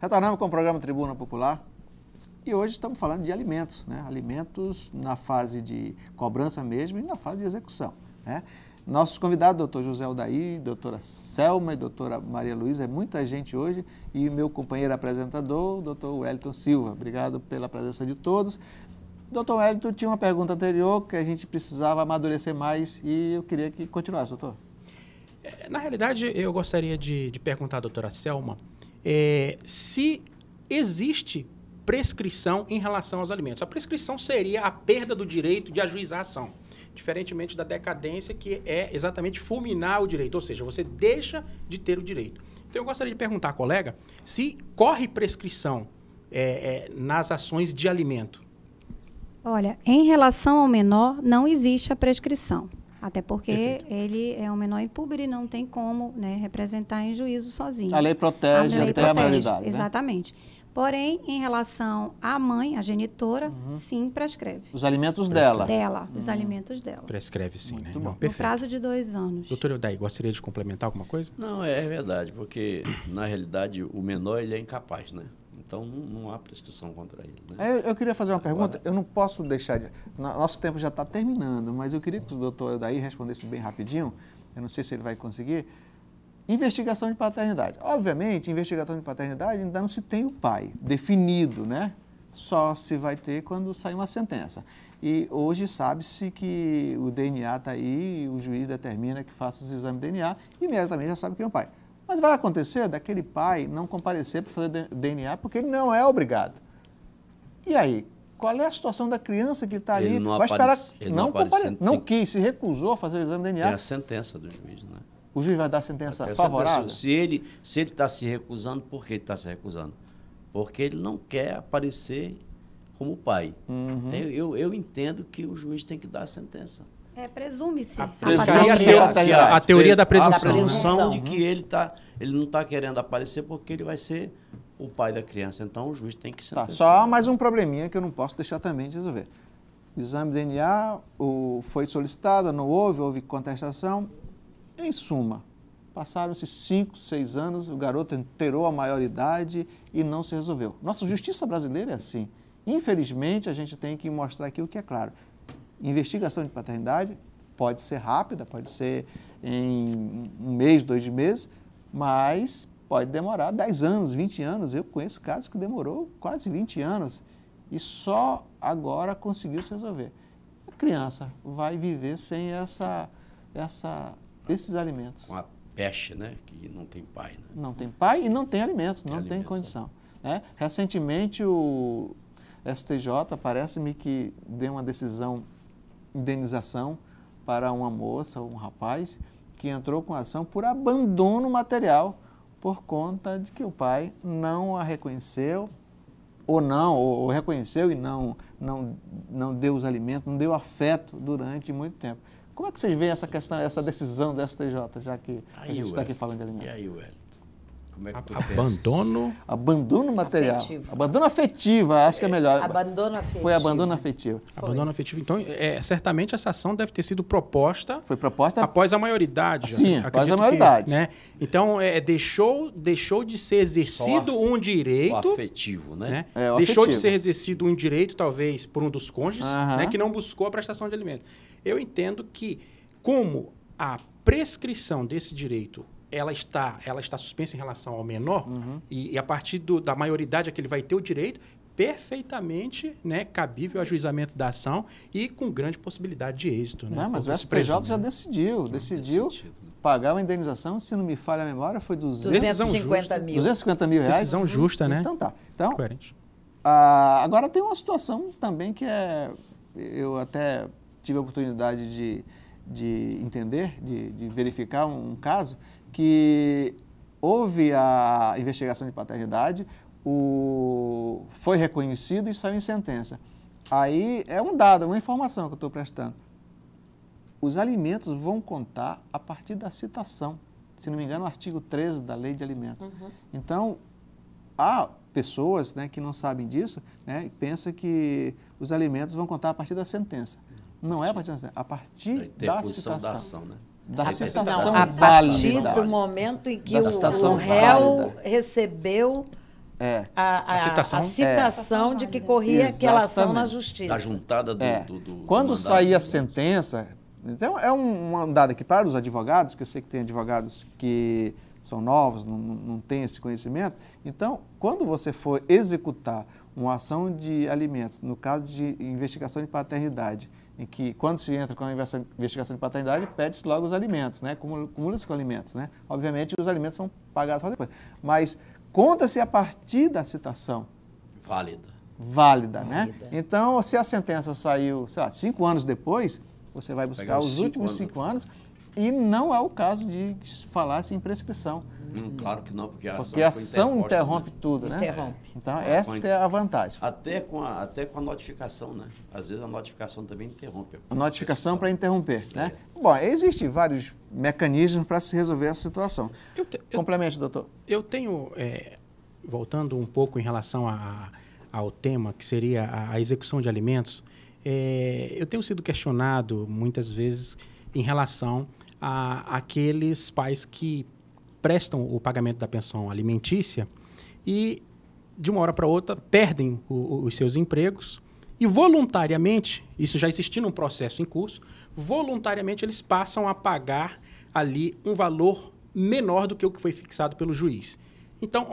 Retornamos com o programa Tribuna Popular e hoje estamos falando de alimentos, né? Alimentos na fase de cobrança mesmo e na fase de execução, né? Nossos convidados, doutor José Aldair, doutora Selma e doutora Maria Luísa, é muita gente hoje, e meu companheiro apresentador, doutor Wellington Silva. Obrigado pela presença de todos. Doutor Wellington, tinha uma pergunta anterior que a gente precisava amadurecer mais e eu queria que continuasse, doutor. Na realidade, eu gostaria de perguntar à doutora Selma se existe prescrição em relação aos alimentos. A prescrição seria a perda do direito de ajuizar a ação, diferentemente da decadência, que é exatamente fulminar o direito, ou seja, você deixa de ter o direito. Então, eu gostaria de perguntar à colega se corre prescrição nas ações de alimento. Olha, em relação ao menor, não existe a prescrição. Até porque Perfeito. ele é um menor impúber e não tem como, né, representar em juízo sozinho. A lei protege até a maioridade, né? Exatamente. Porém, em relação à mãe, a genitora, sim, prescreve. Os alimentos dela. Os alimentos dela. Prescreve sim, né? Bom. No prazo de 2 anos. Doutor Aldair, gostaria de complementar alguma coisa? Não, é verdade, porque na realidade o menor ele é incapaz, né? Então não há prescrição contra ele, né? Eu queria fazer uma pergunta, eu não posso deixar de... Nosso tempo já está terminando, mas eu queria que o doutor Aldair respondesse bem rapidinho, eu não sei se ele vai conseguir. Investigação de paternidade. Obviamente, investigação de paternidade ainda não se tem o pai definido, né? Só se vai ter quando sair uma sentença. E hoje sabe-se que o DNA está aí, o juiz determina que faça os exames de DNA e imediatamente já sabe quem é o pai. Mas vai acontecer daquele pai não comparecer para fazer DNA porque ele não é obrigado. E aí, qual é a situação da criança que está ali? Não vai esperar, não quis, se recusou a fazer o exame de DNA. Tem a sentença do juiz, né? O juiz vai dar sentença favorável? Se ele está se recusando, por que ele está se recusando? Porque ele não quer aparecer como pai. Eu entendo que o juiz tem que dar a sentença. Presume-se. A teoria da presunção. A presunção de que ele não está querendo aparecer porque ele vai ser o pai da criança. Então, o juiz tem que sentenciar. Só mais um probleminha que eu não posso deixar também de resolver. O exame de DNA foi solicitado, não houve contestação. Em suma, passaram-se 5, 6 anos, o garoto inteirou a maioridade e não se resolveu. Nossa justiça brasileira é assim. Infelizmente, a gente tem que mostrar aqui o que é claro. Investigação de paternidade pode ser rápida, pode ser em 1 mês, 2 meses, mas pode demorar 10 anos, 20 anos. Eu conheço casos que demorou quase 20 anos e só agora conseguiu se resolver. A criança vai viver sem esses alimentos. Com a peste, né? Que não tem pai. Né? Não tem pai e não tem alimentos, não tem condição. Né? Recentemente, o STJ, parece-me que deu uma decisão, indenização para uma moça, um rapaz, que entrou com ação por abandono material, por conta de que o pai não a reconheceu, ou reconheceu e não deu os alimentos, não deu afeto durante muito tempo. Como é que vocês veem essa questão, essa decisão do STJ, já que a gente está aqui falando de alimentos? E aí, Wellington? Como é que tu Abandono material. Afetivo. Abandono afetivo, acho que é melhor. Abandono afetivo. Foi abandono afetivo. Abandono afetivo. Então, certamente essa ação deve ter sido proposta... Foi proposta... após a maioridade. Sim, após a maioridade. Né? Então, deixou de ser exercido um direito... O afetivo, né? Deixou afetivo. de ser exercido um direito, talvez, por um dos cônjuges, né, que não buscou a prestação de alimento. Eu entendo que, como a prescrição desse direito ela está suspensa em relação ao menor, e a partir da maioridade é que ele vai ter o direito, perfeitamente, né, cabível o ajuizamento da ação e com grande possibilidade de êxito. Né? Não, mas o STJ já decidiu pagar uma indenização, se não me falha a memória, foi 250 mil. 250 mil reais. Decisão justa, né? Então tá. Então, coerente. Agora tem uma situação também que eu até tive a oportunidade de entender, de verificar um caso, que houve a investigação de paternidade, foi reconhecido e saiu em sentença. Aí é um dado, uma informação que eu estou prestando. Os alimentos vão contar a partir da citação, se não me engano, o artigo 13 da Lei de Alimentos. Então, há pessoas, né, que não sabem disso, né, e pensam que os alimentos vão contar a partir da sentença. Não é a partir da sentença, a partir da citação. Da ação, né? Da citação a partir válida. do momento em que Da citação o réu válida. recebeu A citação? A citação de que corria aquela ação na justiça. Da juntada do Quando mandato sair a de sentença, então é um dado aqui para os advogados, que eu sei que tem advogados que são novos, não têm esse conhecimento. Então, quando você for executar uma ação de alimentos, no caso de investigação de paternidade, em que quando se entra com a investigação de paternidade, pede-se logo os alimentos, né? Cumula-se com alimentos, né? Obviamente, os alimentos vão pagar só depois. Mas conta-se a partir da citação. Válida, né? Então, se a sentença saiu, sei lá, 5 anos depois, você vai buscar os últimos 5 anos e não é o caso de falar-se em prescrição. Claro que não, porque a ação interrompe tudo, né? Interrompe. Então, esta é a vantagem. Até com a notificação, né? Às vezes a notificação também interrompe. A notificação para interromper, né? Bom, existem vários mecanismos para se resolver essa situação. Complemente, doutor. Eu tenho, voltando um pouco em relação ao tema, que seria a execução de alimentos, eu tenho sido questionado muitas vezes em relação àqueles pais que prestam o pagamento da pensão alimentícia e, de uma hora para outra, perdem os seus empregos e, voluntariamente, isso já existindo um processo em curso, voluntariamente eles passam a pagar ali um valor menor do que o que foi fixado pelo juiz. Então,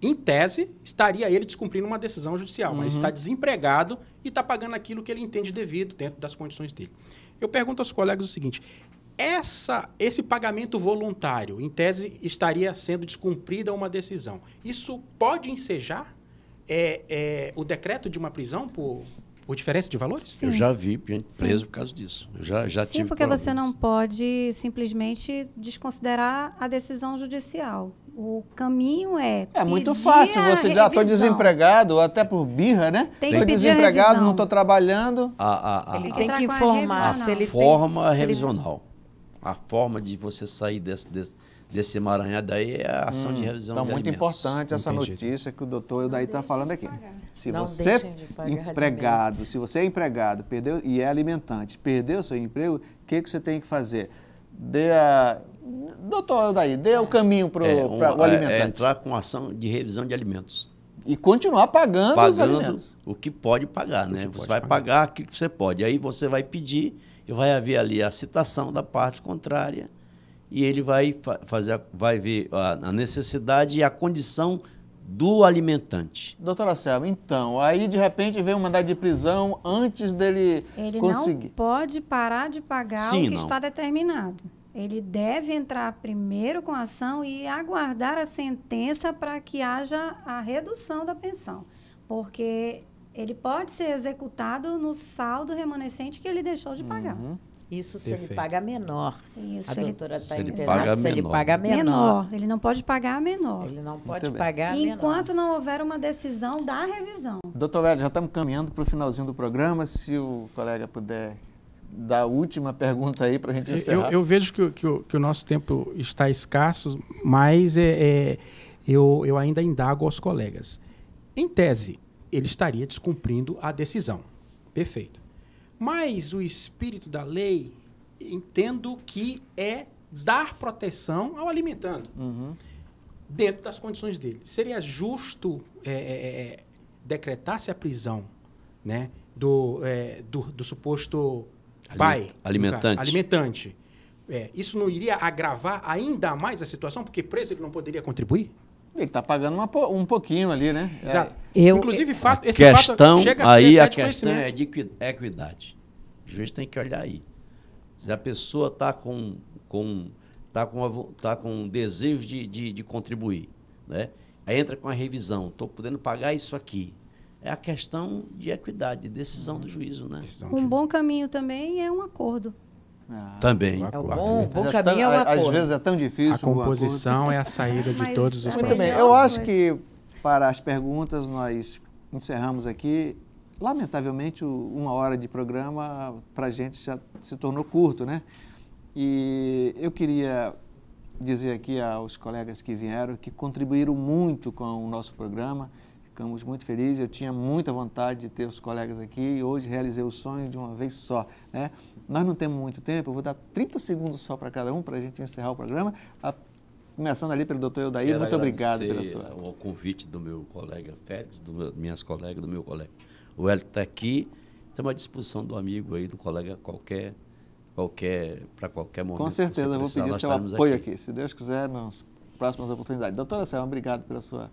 em tese, estaria ele descumprindo uma decisão judicial, mas está desempregado e está pagando aquilo que ele entende devido dentro das condições dele. Eu pergunto aos colegas o seguinte: esse pagamento voluntário, em tese, estaria sendo descumprida uma decisão. Isso pode ensejar o decreto de uma prisão por diferença de valores? Sim. Eu já vi gente preso por causa disso. Eu já tive. Sim, porque você não pode simplesmente desconsiderar a decisão judicial. O caminho é muito fácil. Você diz, estou desempregado, até por birra, né? Estou desempregado, não estou trabalhando. Ele tem que informar. Revisional. A forma de você sair desse emaranhado aí é a ação de revisão de alimentos. Então, muito importante essa notícia que o doutor Eudaí está falando aqui. Se você é empregado, perdeu e é alimentante, perdeu o seu emprego, o que você tem que fazer? Doutor Eudaí, dê o caminho para o alimentante. Entrar com ação de revisão de alimentos. E continuar pagando os alimentos. O que pode pagar, né? Você vai pagar aquilo que você pode. Aí você vai pedir e vai haver ali a citação da parte contrária e ele vai ver a necessidade e a condição do alimentante. Doutora Selma, então, aí de repente vem um mandado de prisão antes dele conseguir. Ele não pode parar de pagar o que está determinado. Ele deve entrar primeiro com a ação e aguardar a sentença para que haja a redução da pensão. Porque ele pode ser executado no saldo remanescente que ele deixou de pagar. Isso se ele paga menor. Isso, a doutora está entendendo. Se ele paga menor. Ele não pode pagar menor. Ele não pode pagar menor. Enquanto não houver uma decisão da revisão. Doutor Hélio, já estamos caminhando para o finalzinho do programa. Se o colega puder dar a última pergunta aí para a gente encerrar. Eu vejo que o nosso tempo está escasso, mas eu ainda indago aos colegas. Em tese, ele estaria descumprindo a decisão. Perfeito. Mas o espírito da lei, entendo que é dar proteção ao alimentando, dentro das condições dele. Seria justo decretar-se a prisão, né, do suposto pai, alimentante. Isso não iria agravar ainda mais a situação? Porque preso ele não poderia contribuir? Ele está pagando um pouquinho ali, né? Inclusive, esse fato chega a ser a questão é de equidade. O juiz tem que olhar aí. Se a pessoa está com desejo de contribuir, né? Aí entra com a revisão, estou podendo pagar isso aqui. É a questão de equidade, de decisão do juízo, né? Um bom caminho também é um acordo. Também. Bom caminho é um acordo. Às vezes é tão difícil. A composição é a saída de todos os problemas. Muito bem. Eu acho que para as perguntas nós encerramos aqui. Lamentavelmente, 1 hora de programa para a gente já se tornou curto, né? E eu queria dizer aqui aos colegas que vieram que contribuíram muito com o nosso programa. Ficamos muito felizes, eu tinha muita vontade de ter os colegas aqui e hoje realizei o sonho de uma vez só, né? Nós não temos muito tempo, eu vou dar 30 segundos só para cada um, para a gente encerrar o programa. A Começando ali pelo doutor Eudair, muito obrigado pela sua... o convite do meu colega Félix, minhas colegas, do meu colega. O Hélio está aqui, estamos à disposição do amigo aí, do colega para qualquer momento. Com certeza, eu vou pedir seu apoio aqui, se Deus quiser, nas próximas oportunidades. Doutora Selma, obrigado pela sua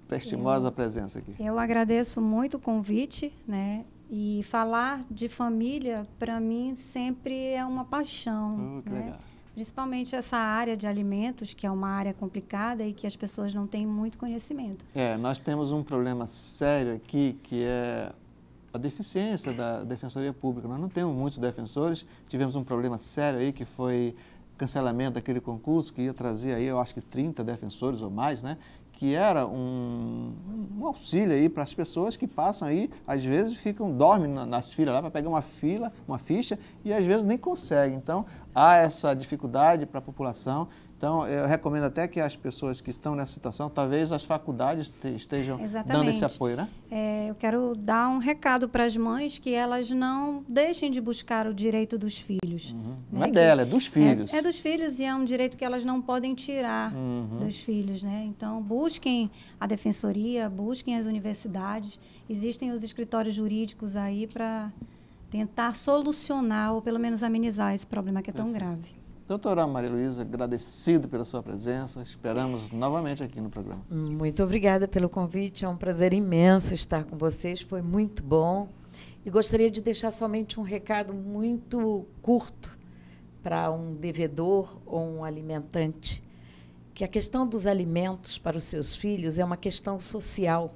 prestimosa presença aqui. Eu agradeço muito o convite, né? E falar de família, para mim, sempre é uma paixão. Que né? legal. Principalmente essa área de alimentos, que é uma área complicada e que as pessoas não têm muito conhecimento. Nós temos um problema sério aqui, que é a deficiência da Defensoria Pública. Nós não temos muitos defensores, tivemos um problema sério aí, que foi cancelamento daquele concurso, que ia trazer aí, eu acho que 30 defensores ou mais, né? Que era um auxílio aí para as pessoas que passam aí, às vezes dormem nas filas lá para pegar uma ficha, e às vezes nem conseguem. Então, há essa dificuldade para a população. Então, eu recomendo até que as pessoas que estão nessa situação, talvez as faculdades estejam dando esse apoio, né? Eu quero dar um recado para as mães, que elas não deixem de buscar o direito dos filhos. Não é dela, é dos filhos. É dos filhos, e é um direito que elas não podem tirar dos filhos, né? Então, busquem a defensoria, busquem as universidades. Existem os escritórios jurídicos aí para tentar solucionar ou pelo menos amenizar esse problema que é tão grave. Doutora Maria Luísa, agradecido pela sua presença, esperamos novamente aqui no programa. Muito obrigada pelo convite, é um prazer imenso estar com vocês, foi muito bom. E gostaria de deixar somente um recado muito curto para um devedor ou um alimentante, que a questão dos alimentos para os seus filhos é uma questão social.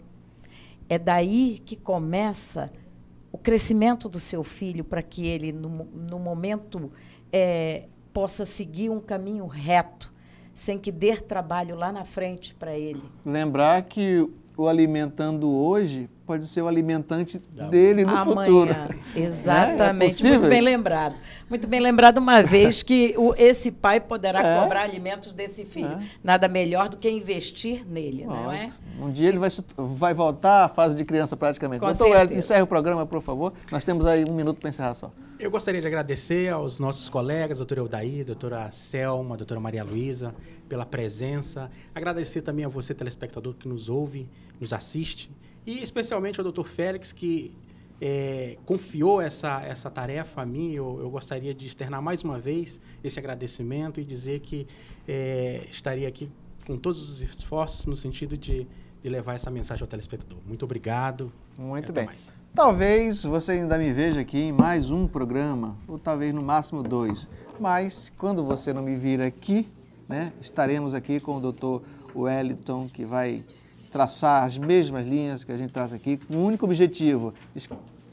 É daí que começa o crescimento do seu filho, para que ele, no momento, possa seguir um caminho reto, sem que dê trabalho lá na frente para ele. Lembrar que o alimentando hoje pode ser o alimentante dele no futuro. Exatamente, muito bem lembrado. Muito bem lembrado, uma vez que esse pai poderá cobrar alimentos desse filho. Nada melhor do que investir nele, não é? Um dia ele vai voltar à fase de criança praticamente. Doutor Wellington, encerre o programa, por favor. Nós temos aí 1 minuto para encerrar só. Eu gostaria de agradecer aos nossos colegas, doutor Eudair, doutora Selma, doutora Maria Luísa, pela presença. Agradecer também a você, telespectador, que nos ouve, nos assiste. E especialmente ao doutor Félix, que confiou essa tarefa a mim. Eu gostaria de externar mais uma vez esse agradecimento e dizer que estaria aqui com todos os esforços no sentido de levar essa mensagem ao telespectador. Muito obrigado. Muito bem. Talvez você ainda me veja aqui em mais um programa, ou talvez no máximo 2. Mas quando você não me vir aqui, né, estaremos aqui com o doutor Wellington, que vai traçar as mesmas linhas que a gente traz aqui, com o único objetivo,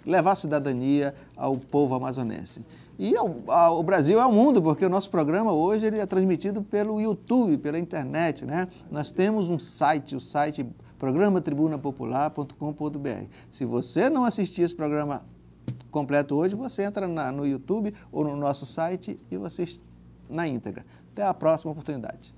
levar a cidadania ao povo amazonense. E ao Brasil, ao mundo, porque o nosso programa hoje ele é transmitido pelo YouTube, pela internet, né? Nós temos um site, o site programatribunapopular.com.br. Se você não assistir esse programa completo hoje, você entra no YouTube ou no nosso site e você assiste na íntegra. Até a próxima oportunidade.